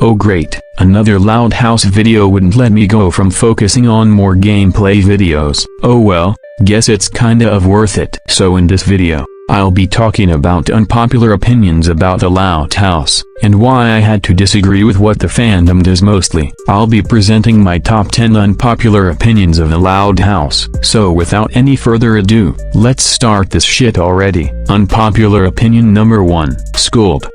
Oh great, another Loud House video wouldn't let me go from focusing on more gameplay videos. Oh well, guess it's kinda of worth it. So in this video, I'll be talking about unpopular opinions about the Loud House, and why I had to disagree with what the fandom does mostly. I'll be presenting my top 10 unpopular opinions of the Loud House. So without any further ado, let's start this shit already. Unpopular opinion number 1. Scold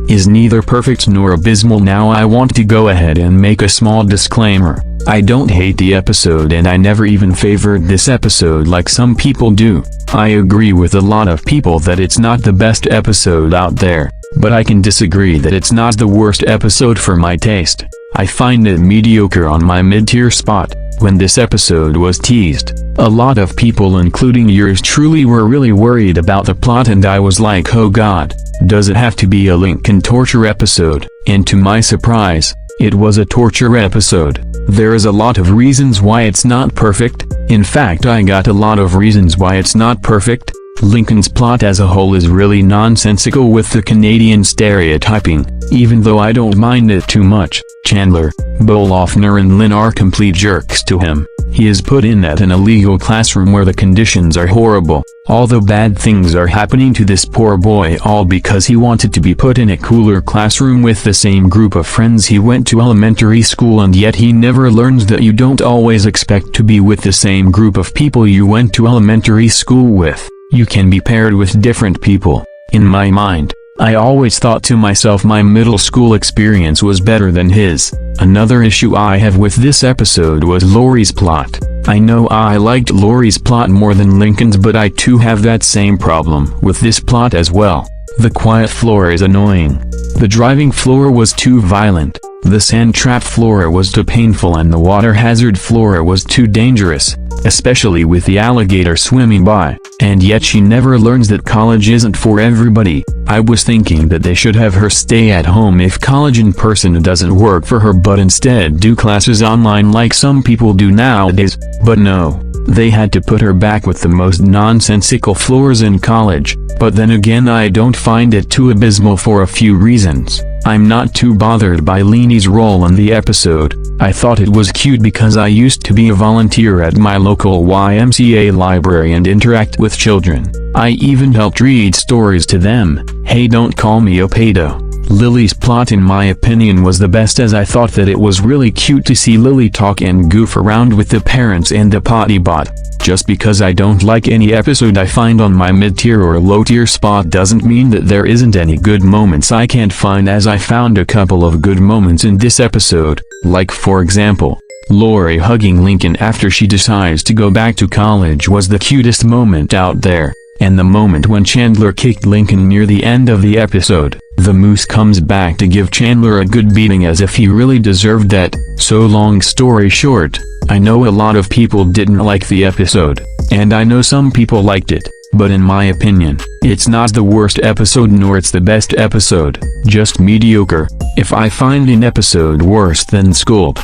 is neither perfect nor abysmal. Now I want to go ahead and make a small disclaimer. I don't hate the episode and I never even favored this episode like some people do. I agree with a lot of people that it's not the best episode out there, but I can disagree that it's not the worst episode for my taste. I find it mediocre on my mid-tier spot. When this episode was teased, a lot of people including yours truly were really worried about the plot, and I was like, oh god, does it have to be a Lincoln torture episode? And to my surprise, it was a torture episode. There is a lot of reasons why it's not perfect. In fact, I got a lot of reasons why it's not perfect. Lincoln's plot as a whole is really nonsensical with the Canadian stereotyping, even though I don't mind it too much. Chandler, Bolofner and Lynn are complete jerks to him. He is put in at an illegal classroom where the conditions are horrible. All the bad things are happening to this poor boy, all because he wanted to be put in a cooler classroom with the same group of friends he went to elementary school, and yet he never learns that you don't always expect to be with the same group of people you went to elementary school with. You can be paired with different people. In my mind, I always thought to myself my middle school experience was better than his. Another issue I have with this episode was Laurie's plot. I know I liked Laurie's plot more than Lincoln's, but I too have that same problem with this plot as well. The quiet floor is annoying. The driving floor was too violent. The sand trap floor was too painful, and the water hazard floor was too dangerous, especially with the alligator swimming by. And yet she never learns that college isn't for everybody. I was thinking that they should have her stay at home if college in person doesn't work for her, but instead do classes online like some people do nowadays. But no, they had to put her back with the most nonsensical floors in college. But then again, I don't find it too abysmal for a few reasons. I'm not too bothered by Leanie's role in the episode. I thought it was cute because I used to be a volunteer at my local YMCA library and interact with children. I even helped read stories to them. Hey, don't call me a pedo. Lily's plot in my opinion was the best, as I thought that it was really cute to see Lily talk and goof around with the parents and the potty bot. Just because I don't like any episode I find on my mid-tier or low-tier spot doesn't mean that there isn't any good moments I can't find, as I found a couple of good moments in this episode, like for example, Laurie hugging Lincoln after she decides to go back to college was the cutest moment out there, and the moment when Chandler kicked Lincoln near the end of the episode. The moose comes back to give Chandler a good beating as if he really deserved that. So long story short, I know a lot of people didn't like the episode, and I know some people liked it, but in my opinion, it's not the worst episode nor it's the best episode, just mediocre. If I find an episode worse than Scold,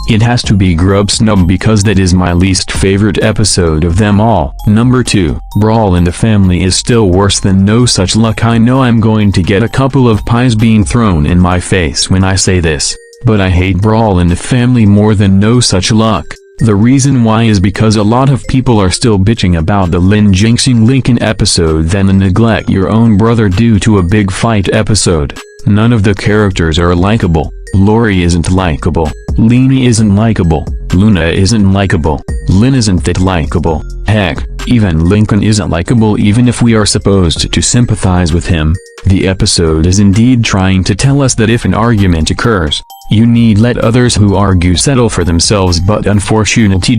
it has to be Grub Snub, because that is my least favorite episode of them all. Number 2, Brawl in the Family is still worse than No Such Luck. I know I'm going to get a couple of pies being thrown in my face when I say this, but I hate Brawl in the Family more than No Such Luck. The reason why is because a lot of people are still bitching about the Lynn jinxing Lincoln episode than the neglect your own brother due to a big fight episode. None of the characters are likable. Laurie isn't likable. Leanie isn't likable. Luna isn't likable. Lynn isn't that likable. Heck, even Lincoln isn't likable, even if we are supposed to sympathize with him. The episode is indeed trying to tell us that if an argument occurs, you need let others who argue settle for themselves, but unfortunately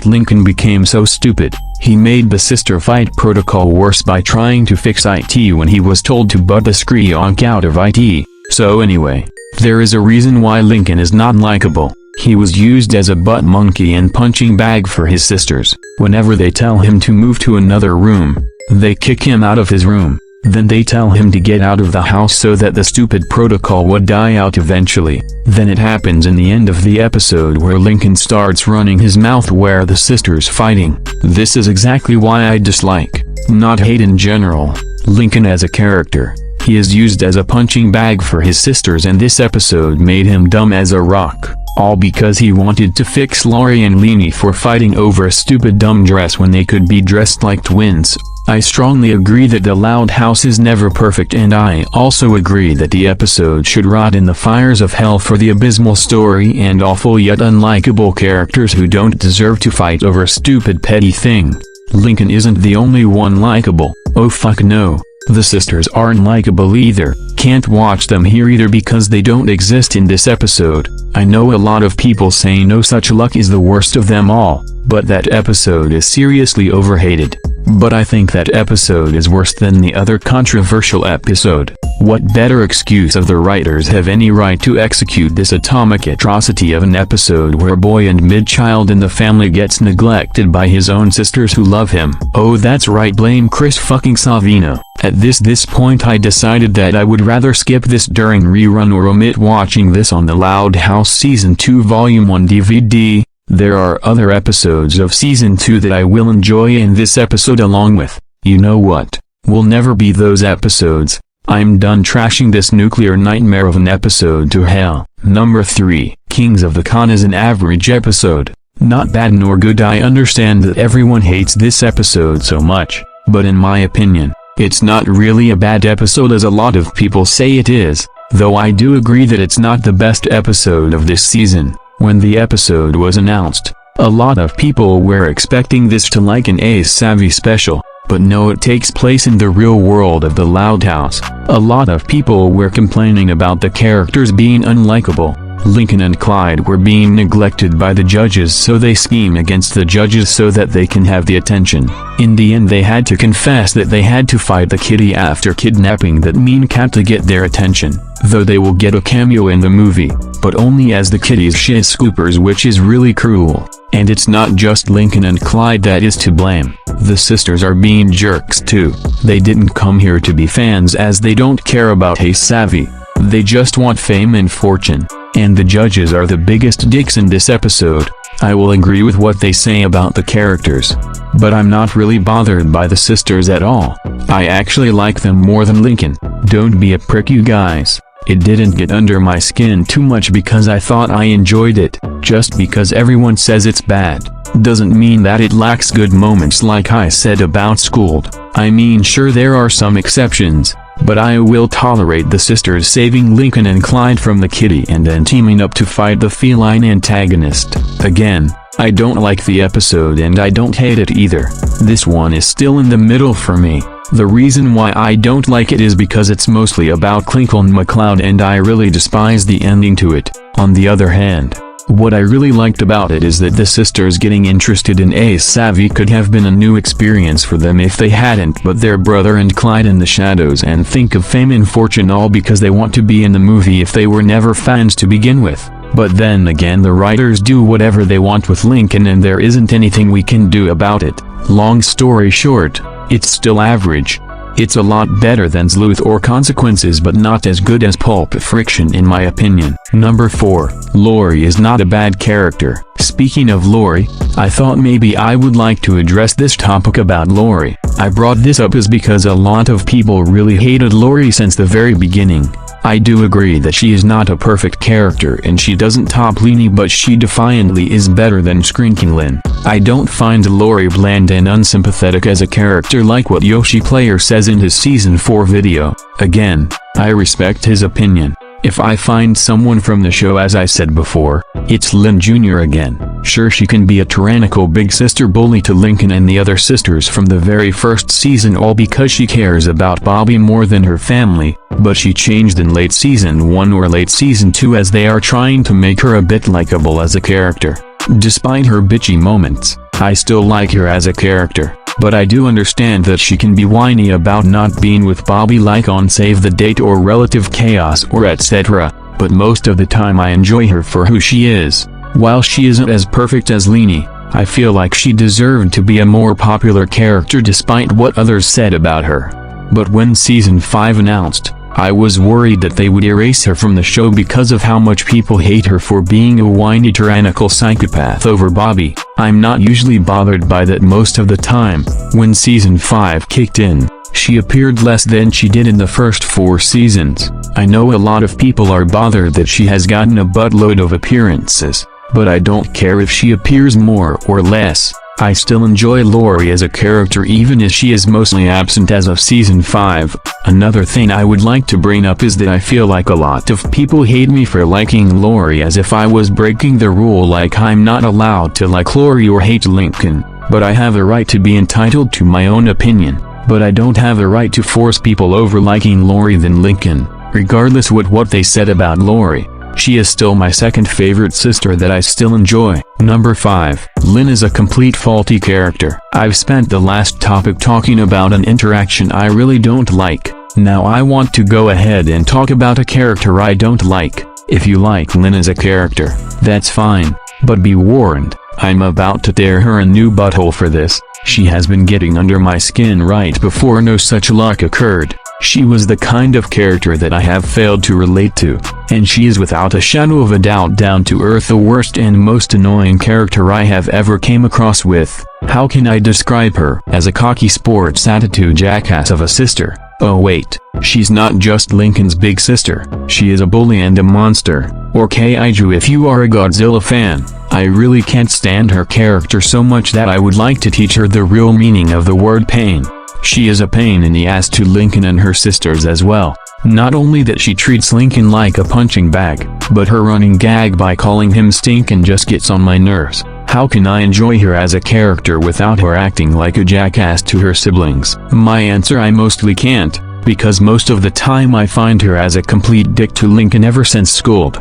Lincoln became so stupid. He made the sister fight protocol worse by trying to fix IT when he was told to butt the Skreonk out of IT. So anyway, there is a reason why Lincoln is not likable. He was used as a butt monkey and punching bag for his sisters. Whenever they tell him to move to another room, they kick him out of his room. Then they tell him to get out of the house so that the stupid protocol would die out eventually. Then it happens in the end of the episode where Lincoln starts running his mouth where the sisters fighting. This is exactly why I dislike, not hate in general, Lincoln as a character. He is used as a punching bag for his sisters, and this episode made him dumb as a rock. All because he wanted to fix Lori and Leanie for fighting over a stupid dumb dress when they could be dressed like twins. I strongly agree that the Loud House is never perfect, and I also agree that the episode should rot in the fires of hell for the abysmal story and awful yet unlikable characters who don't deserve to fight over a stupid petty thing. Lincoln isn't the only one likable. Oh fuck no. The sisters aren't likable either. Can't watch them here either because they don't exist in this episode. I know a lot of people say No Such Luck is the worst of them all, but that episode is seriously overhated. But I think that episode is worse than the other controversial episode. What better excuse of the writers have any right to execute this atomic atrocity of an episode where a boy and mid-child in the family gets neglected by his own sisters who love him? Oh, that's right, blame Chris fucking Savino. At this point I decided that I would rather skip this during rerun or omit watching this on the Loud House Season 2 Volume 1 DVD. There are other episodes of Season 2 that I will enjoy in this episode along with, you know what, will never be those episodes. I'm done trashing this nuclear nightmare of an episode to hell. Number 3. Kings of the Con is an average episode. Not bad nor good. I understand that everyone hates this episode so much, but in my opinion, it's not really a bad episode as a lot of people say it is, though I do agree that it's not the best episode of this season. When the episode was announced, a lot of people were expecting this to like an Ace Savvy special, but no, it takes place in the real world of the Loud House. A lot of people were complaining about the characters being unlikable. Lincoln and Clyde were being neglected by the judges, so they scheme against the judges so that they can have the attention. In the end they had to confess that they had to fight the kitty after kidnapping that mean cat to get their attention, though they will get a cameo in the movie, but only as the kitty's shit scoopers, which is really cruel. And it's not just Lincoln and Clyde that is to blame. The sisters are being jerks too. They didn't come here to be fans, as they don't care about Ace Savvy. They just want fame and fortune. And the judges are the biggest dicks in this episode. I will agree with what they say about the characters, but I'm not really bothered by the sisters at all. I actually like them more than Lincoln. Don't be a prick, you guys. It didn't get under my skin too much because I thought I enjoyed it. Just because everyone says it's bad, doesn't mean that it lacks good moments like I said about Schooled. I mean, sure, there are some exceptions, but I will tolerate the sisters saving Lincoln and Clyde from the kitty and then teaming up to fight the feline antagonist. Again, I don't like the episode and I don't hate it either. This one is still in the middle for me. The reason why I don't like it is because it's mostly about Clinkle McCloud and I really despise the ending to it. On the other hand, what I really liked about it is that the sisters getting interested in Ace Savvy could have been a new experience for them if they hadn't put their brother and Clyde in the shadows and think of fame and fortune all because they want to be in the movie if they were never fans to begin with. But then again, the writers do whatever they want with Lincoln and there isn't anything we can do about it. Long story short, it's still average. It's a lot better than Sleuth or Consequences, but not as good as Pulp Friction in my opinion. Number 4. Lori is not a bad character. Speaking of Lori, I thought maybe I would like to address this topic about Lori. I brought this up is because a lot of people really hated Lori since the very beginning. I do agree that she is not a perfect character and she doesn't top Leanie, but she defiantly is better than Skrinkinglin. I don't find Lori bland and unsympathetic as a character like what Yoshi Player says in his Season 4 video. Again, I respect his opinion. If I find someone from the show, as I said before, it's Lynn Jr. again. Sure, she can be a tyrannical big sister bully to Lincoln and the other sisters from the very first season, all because she cares about Bobby more than her family, but she changed in late Season 1 or late Season 2 as they are trying to make her a bit likable as a character. Despite her bitchy moments, I still like her as a character. But I do understand that she can be whiny about not being with Bobby, like on Save the Date or Relative Chaos or etc., but most of the time I enjoy her for who she is. While she isn't as perfect as Leanie, I feel like she deserved to be a more popular character despite what others said about her. But when Season 5 announced, I was worried that they would erase her from the show because of how much people hate her for being a whiny tyrannical psychopath over Bobby. I'm not usually bothered by that most of the time. When Season 5 kicked in, She appeared less than she did in the first 4 seasons. I know a lot of people are bothered that she has gotten a buttload of appearances, but I don't care if she appears more or less. I still enjoy Lori as a character even if she is mostly absent as of season 5. Another thing I would like to bring up is that I feel like a lot of people hate me for liking Lori, as if I was breaking the rule, like I'm not allowed to like Lori or hate Lincoln. But I have a right to be entitled to my own opinion. But I don't have a right to force people over liking Lori than Lincoln. Regardless what they said about Lori, she is still my second favorite sister that I still enjoy. Number 5. Lynn is a complete faulty character. I've spent the last topic talking about an interaction I really don't like. Now I want to go ahead and talk about a character I don't like. If you like Lynn as a character, that's fine. But be warned, I'm about to tear her a new butthole for this. She has been getting under my skin right before no such luck occurred. She was the kind of character that I have failed to relate to, and she is without a shadow of a doubt down to earth the worst and most annoying character I have ever came across with. How can I describe her? As a cocky sports attitude jackass of a sister. Oh wait, she's not just Lincoln's big sister, she is a bully and a monster. Or kaiju if you are a Godzilla fan. I really can't stand her character so much that I would like to teach her the real meaning of the word pain. She is a pain in the ass to Lincoln and her sisters as well. Not only that she treats Lincoln like a punching bag, but her running gag by calling him Stinkin' just gets on my nerves. How can I enjoy her as a character without her acting like a jackass to her siblings? My answer: I mostly can't, because most of the time I find her as a complete dick to Lincoln ever since Schooled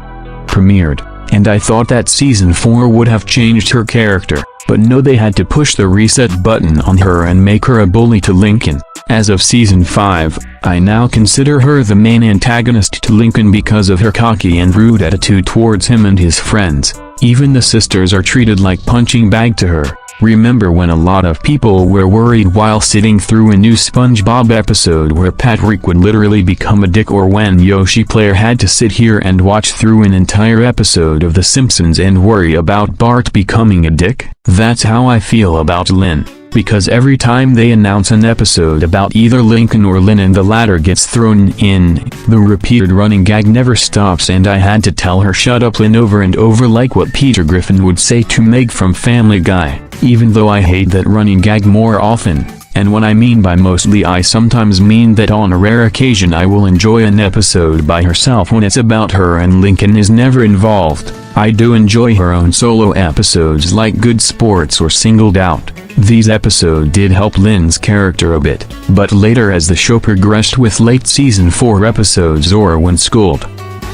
premiered, and I thought that season 4 would have changed her character. But no, they had to push the reset button on her and make her a bully to Lincoln. As of season 5, I now consider her the main antagonist to Lincoln because of her cocky and rude attitude towards him and his friends. Even the sisters are treated like punching bag to her. Remember when a lot of people were worried while sitting through a new SpongeBob episode where Patrick would literally become a dick, or when Yoshi Player had to sit here and watch through an entire episode of The Simpsons and worry about Bart becoming a dick? That's how I feel about Lynn, because every time they announce an episode about either Lincoln or Lynn and the latter gets thrown in, the repeated running gag never stops, and I had to tell her shut up Lynn over and over, like what Peter Griffin would say to Meg from Family Guy. Even though I hate that running gag more often, and what I mean by mostly, I sometimes mean that on a rare occasion I will enjoy an episode by herself when it's about her and Lincoln is never involved. I do enjoy her own solo episodes like Good Sports or Singled Out. These episodes did help Lynn's character a bit, but later as the show progressed with late season 4 episodes or when Schooled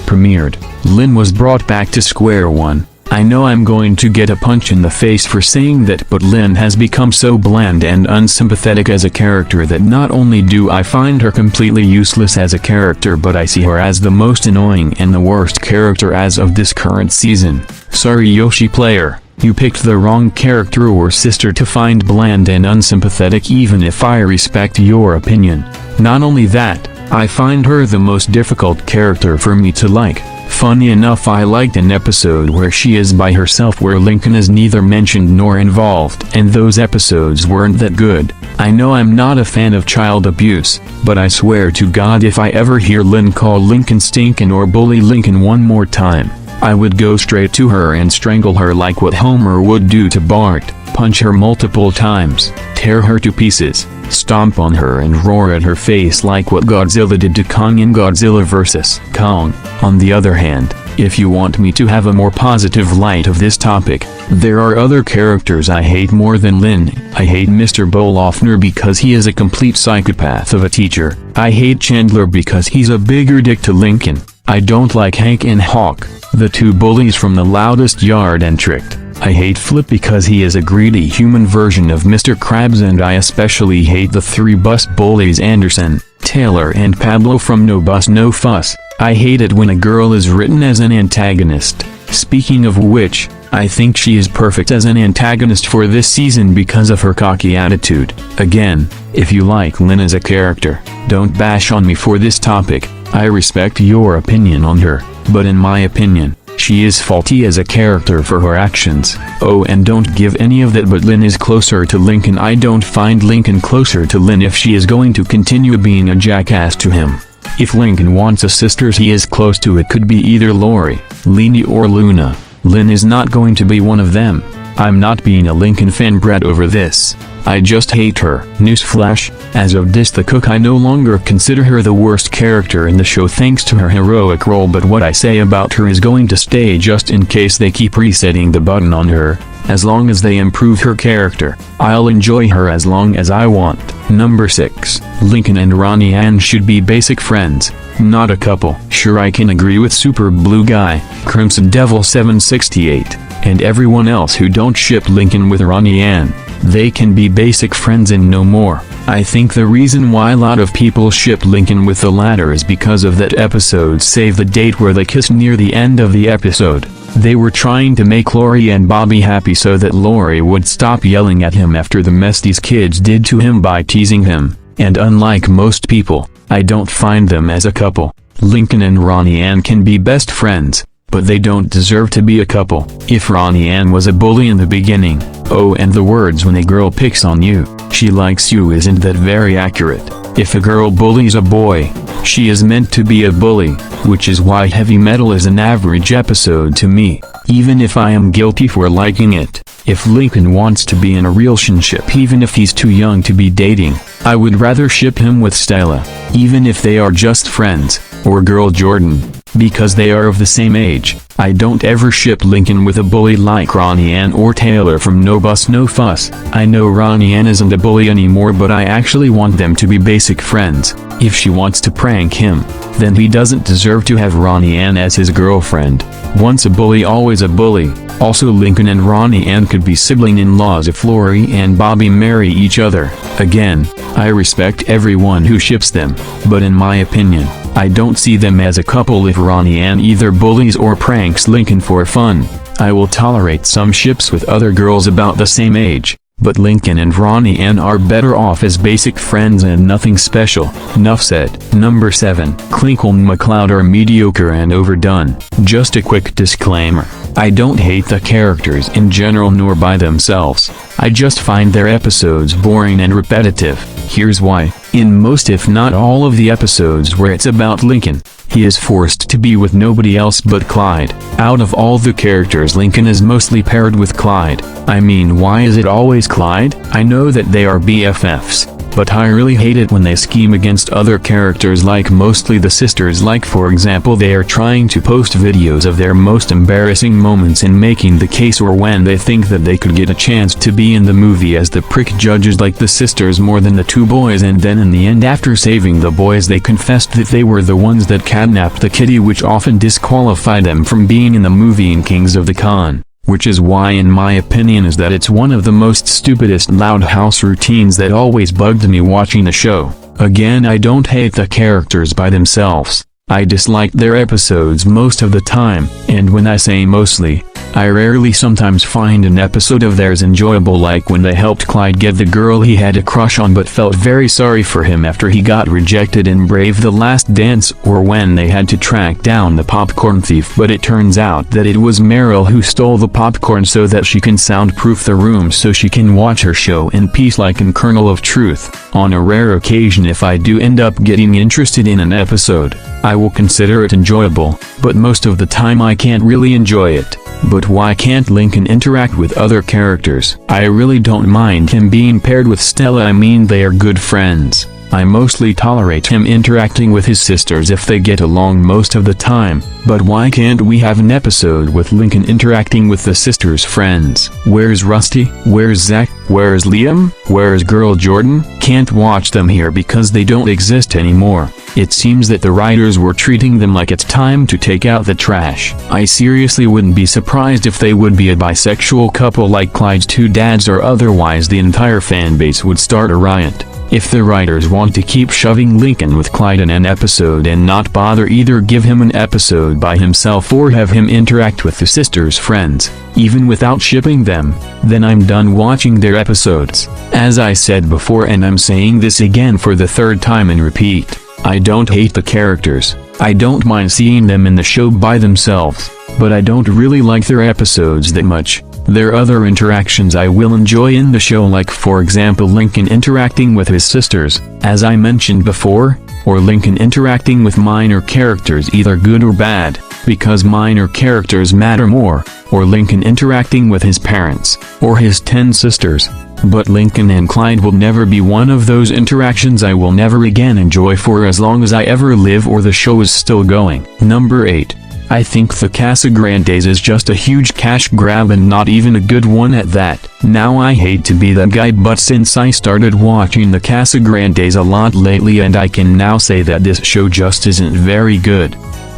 premiered, Lynn was brought back to square one. I know I'm going to get a punch in the face for saying that, but Lynn has become so bland and unsympathetic as a character that not only do I find her completely useless as a character, but I see her as the most annoying and the worst character as of this current season. Sorry Yoshi Player, you picked the wrong character or sister to find bland and unsympathetic, even if I respect your opinion. Not only that, I find her the most difficult character for me to like. Funny enough, I liked an episode where she is by herself where Lincoln is neither mentioned nor involved, and those episodes weren't that good. I know I'm not a fan of child abuse, but I swear to God if I ever hear Lynn call Lincoln stinkin' or bully Lincoln one more time, I would go straight to her and strangle her like what Homer would do to Bart, punch her multiple times, tear her to pieces, stomp on her and roar at her face like what Godzilla did to Kong in Godzilla vs. Kong. On the other hand, if you want me to have a more positive light of this topic, there are other characters I hate more than Lynn. I hate Mr. Bolofner because he is a complete psychopath of a teacher. I hate Chandler because he's a bigger dick to Lincoln. I don't like Hank and Hawk, the two bullies from The Loudest Yard and Tricked. I hate Flip because he is a greedy human version of Mr. Krabs, and I especially hate the three bus bullies Anderson, Taylor and Pablo from No Bus No Fuss. I hate it when a girl is written as an antagonist. Speaking of which, I think she is perfect as an antagonist for this season because of her cocky attitude. Again, if you like Lynn as a character, don't bash on me for this topic. I respect your opinion on her, but in my opinion, She is faulty as a character for her actions. Oh, and don't give any of that, but Lynn is closer to Lincoln. I don't find Lincoln closer to Lynn if she is going to continue being a jackass to him. If Lincoln wants a sister he is close to, it could be either Lori, Leanie or Luna. Lynn is not going to be one of them. I'm not being a Lincoln fanbrat over this. I just hate her. Newsflash, as of this the cook, I no longer consider her the worst character in the show thanks to her heroic role, but what I say about her is going to stay just in case they keep resetting the button on her. As long as they improve her character, I'll enjoy her as long as I want. Number 6. Lincoln and Ronnie Ann should be basic friends, not a couple. Sure, I can agree with Super Blue Guy, Crimson Devil 768, and everyone else who don't ship Lincoln with Ronnie Ann. They can be basic friends and no more. I think the reason why a lot of people ship Lincoln with the latter is because of that episode Save the Date where they kissed near the end of the episode. They were trying to make Lori and Bobby happy so that Lori would stop yelling at him after the mess these kids did to him by teasing him, and unlike most people, I don't find them as a couple. Lincoln and Ronnie Ann can be best friends, but they don't deserve to be a couple. If Ronnie Ann was a bully in the beginning, oh, and the words "when a girl picks on you, she likes you" isn't that very accurate. If a girl bullies a boy, she is meant to be a bully, which is why Heavy Metal is an average episode to me, even if I am guilty for liking it. If Lincoln wants to be in a relationship, even if he's too young to be dating, I would rather ship him with Stella, even if they are just friends, or Girl Jordan, because they are of the same age. I don't ever ship Lincoln with a bully like Ronnie Ann or Taylor from No Bus No Fuss. I know Ronnie Ann isn't a bully anymore, but I actually want them to be basic friends. If she wants to prank him, then he doesn't deserve to have Ronnie Ann as his girlfriend. Once a bully, always a bully. Also, Lincoln and Ronnie Ann could be sibling-in-laws if Lori and Bobby marry each other. Again, I respect everyone who ships them, but in my opinion, I don't see them as a couple if Ronnie Ann either bullies or pranks Lincoln for fun. I will tolerate some ships with other girls about the same age, but Lincoln and Ronnie Ann are better off as basic friends and nothing special. Nuff said. Number 7. Clinkle and McCloud are mediocre and overdone. Just a quick disclaimer. I don't hate the characters in general nor by themselves. I just find their episodes boring and repetitive. Here's why. In most if not all of the episodes where it's about Lincoln, he is forced to be with nobody else but Clyde. Out of all the characters, Lincoln is mostly paired with Clyde. I mean, why is it always Clyde? I know that they are BFFs, but I really hate it when they scheme against other characters, like mostly the sisters. Like for example, they are trying to post videos of their most embarrassing moments in making the case, or when they think that they could get a chance to be in the movie as the prick judges like the sisters more than the two boys, and then in the end, after saving the boys, they confessed that they were the ones that kidnapped the kitty, which often disqualified them from being in the movie in Kings of the Con. Which is why, in my opinion, is that it's one of the most stupidest Loud House routines that always bugged me watching the show. Again, I don't hate the characters by themselves. I dislike their episodes most of the time, and when I say mostly, I rarely sometimes find an episode of theirs enjoyable, like when they helped Clyde get the girl he had a crush on but felt very sorry for him after he got rejected in Brave the Last Dance, or when they had to track down the popcorn thief but it turns out that it was Meryl who stole the popcorn so that she can soundproof the room so she can watch her show in peace, like in Kernel of Truth. On a rare occasion, if I do end up getting interested in an episode, I will consider it enjoyable, but most of the time I can't really enjoy it. But why can't Lincoln interact with other characters? I really don't mind him being paired with Stella. I mean, they are good friends. I mostly tolerate him interacting with his sisters if they get along most of the time, but why can't we have an episode with Lincoln interacting with the sisters' friends? Where's Rusty? Where's Zach? Where's Liam? Where's Girl Jordan? Can't watch them here because they don't exist anymore. It seems that the writers were treating them like it's time to take out the trash. I seriously wouldn't be surprised if they would be a bisexual couple like Clyde's two dads, or otherwise the entire fanbase would start a riot. If the writers want to keep shoving Lincoln with Clyde in an episode and not bother, either give him an episode by himself or have him interact with the sisters' friends, even without shipping them, then I'm done watching their episodes. As I said before, and I'm saying this again for the third time and repeat, I don't hate the characters. I don't mind seeing them in the show by themselves, but I don't really like their episodes that much. There are other interactions I will enjoy in the show, like for example Lincoln interacting with his sisters, as I mentioned before, or Lincoln interacting with minor characters, either good or bad, because minor characters matter more, or Lincoln interacting with his parents, or his 10 sisters. But Lincoln and Clyde will never be one of those interactions I will never again enjoy for as long as I ever live or the show is still going. Number 8. I think the Casagrandes is just a huge cash grab and not even a good one at that. Now I hate to be that guy, but since I started watching the Casagrandes a lot lately, and I can now say that this show just isn't very good.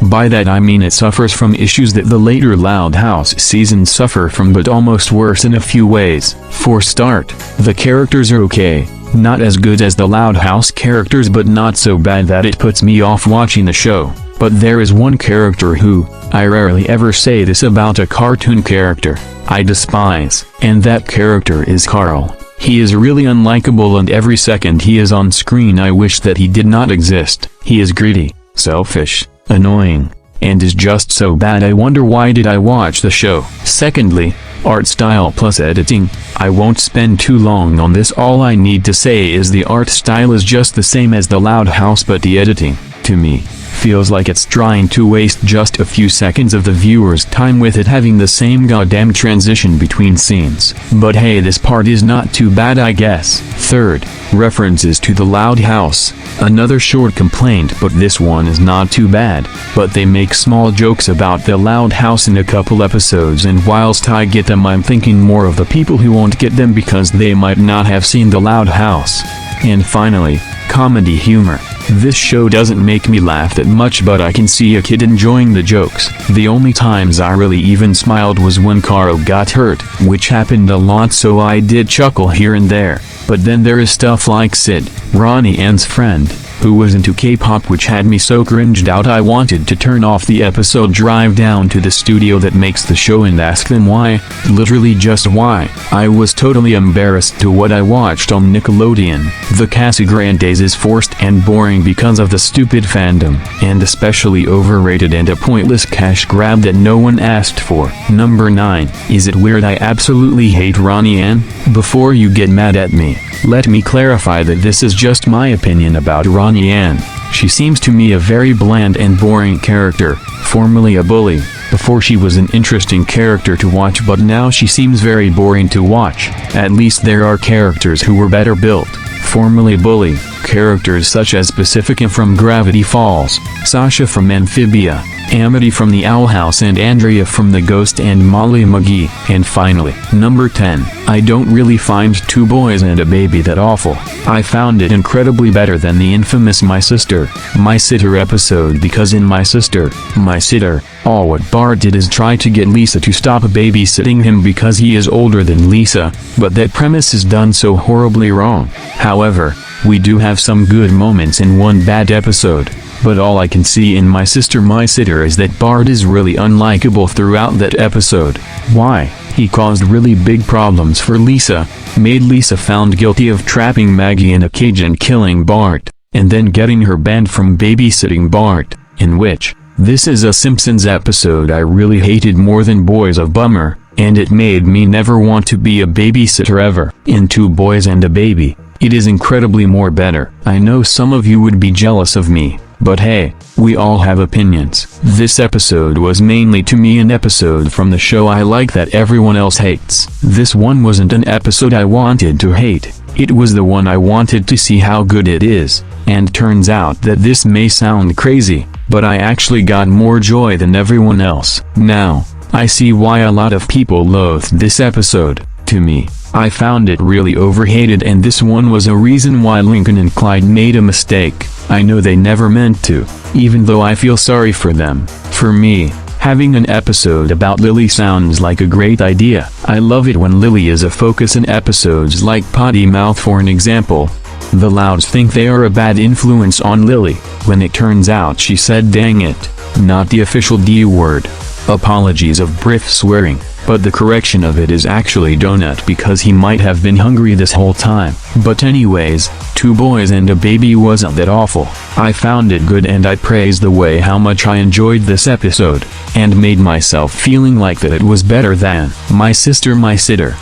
By that I mean it suffers from issues that the later Loud House seasons suffer from, but almost worse in a few ways. For start, the characters are okay. Not as good as the Loud House characters, but not so bad that it puts me off watching the show. But there is one character who, I rarely ever say this about a cartoon character, I despise, and that character is Carl. He is really unlikable, and every second he is on screen I wish that he did not exist. He is greedy, selfish, annoying, and is just so bad I wonder why did I watch the show. Secondly, art style plus editing. I won't spend too long on this. All I need to say is the art style is just the same as the Loud House, but the editing, to me, feels like it's trying to waste just a few seconds of the viewer's time with it having the same goddamn transition between scenes. But hey, this part is not too bad, I guess. Third, references to the Loud House. Another short complaint, but this one is not too bad. But they make small jokes about the Loud House in a couple episodes, and whilst I get them, I'm thinking more of the people who won't get them because they might not have seen the Loud House. And finally, comedy humor. This show doesn't make me laugh that much, but I can see a kid enjoying the jokes. The only times I really even smiled was when Carl got hurt, which happened a lot, so I did chuckle here and there. But then there is stuff like Sid, Ronnie Ann's friend, who was into K-pop, which had me so cringed out I wanted to turn off the episode, drive down to the studio that makes the show and ask them why, literally just why. I was totally embarrassed to what I watched on Nickelodeon. The Casagrandes is forced and boring because of the stupid fandom, and especially overrated and a pointless cash grab that no one asked for. Number 9. Is it weird I absolutely hate Ronnie Ann? Before you get mad at me, let me clarify that this is just my opinion about Ronnie Ann. She seems to me a very bland and boring character, formerly a bully, before she was an interesting character to watch, but now she seems very boring to watch. At least there are characters who were better built, formerly bully, characters such as Pacifica from Gravity Falls, Sasha from Amphibia, Amity from the Owl House, and Andrea from The Ghost, and Molly McGee. And finally, number 10. I don't really find Two Boys and a Baby that awful. I found it incredibly better than the infamous My Sister, My Sitter episode, because in My Sister, My Sitter, all what Bart did is try to get Lisa to stop babysitting him because he is older than Lisa, but that premise is done so horribly wrong. However, we do have some good moments in one bad episode. But all I can see in My Sister, My Sitter is that Bart is really unlikable throughout that episode. Why? He caused really big problems for Lisa, made Lisa found guilty of trapping Maggie in a cage and killing Bart, and then getting her banned from babysitting Bart, in which, this is a Simpsons episode I really hated more than Boys of Bummer, and it made me never want to be a babysitter ever. In Two Boys and a Baby, it is incredibly more better. I know some of you would be jealous of me, but hey, we all have opinions. This episode was mainly to me an episode from the show I like that everyone else hates. This one wasn't an episode I wanted to hate, it was the one I wanted to see how good it is, and turns out that this may sound crazy, but I actually got more joy than everyone else. Now, I see why a lot of people loathed this episode. To me, I found it really overhated, and this one was a reason why Lincoln and Clyde made a mistake. I know they never meant to, even though I feel sorry for them. For me, having an episode about Lily sounds like a great idea. I love it when Lily is a focus in episodes like Potty Mouth, for an example. The Louds think they are a bad influence on Lily, when it turns out she said dang it, not the official D word. Apologies of brief swearing, but the correction of it is actually donut because he might have been hungry this whole time. But anyways, two boys and a baby wasn't that awful. I found it good and I praised the way how much I enjoyed this episode, and made myself feeling like that it was better than My Sister My Sitter.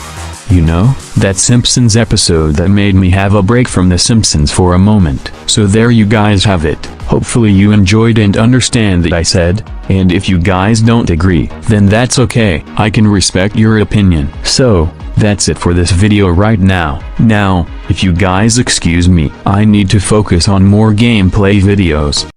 You know, that Simpsons episode that made me have a break from The Simpsons for a moment. So there you guys have it. Hopefully you enjoyed and understand that I said, and if you guys don't agree, then that's okay. I can respect your opinion. So, that's it for this video right now. Now, if you guys excuse me, I need to focus on more gameplay videos.